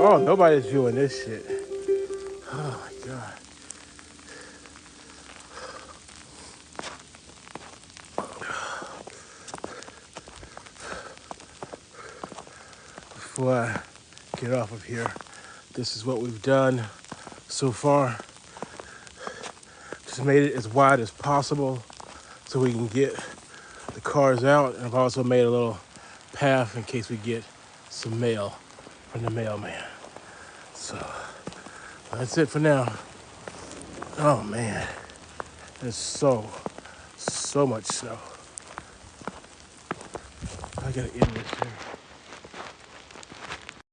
Oh, nobody's viewing this shit. Oh my God. Before I get off of here, this is what we've done so far. Just made it as wide as possible so we can get the cars out. And I've also made a little path in case we get some mail from the mailman. So that's it for now. Oh man, there's so much snow. I gotta end this here.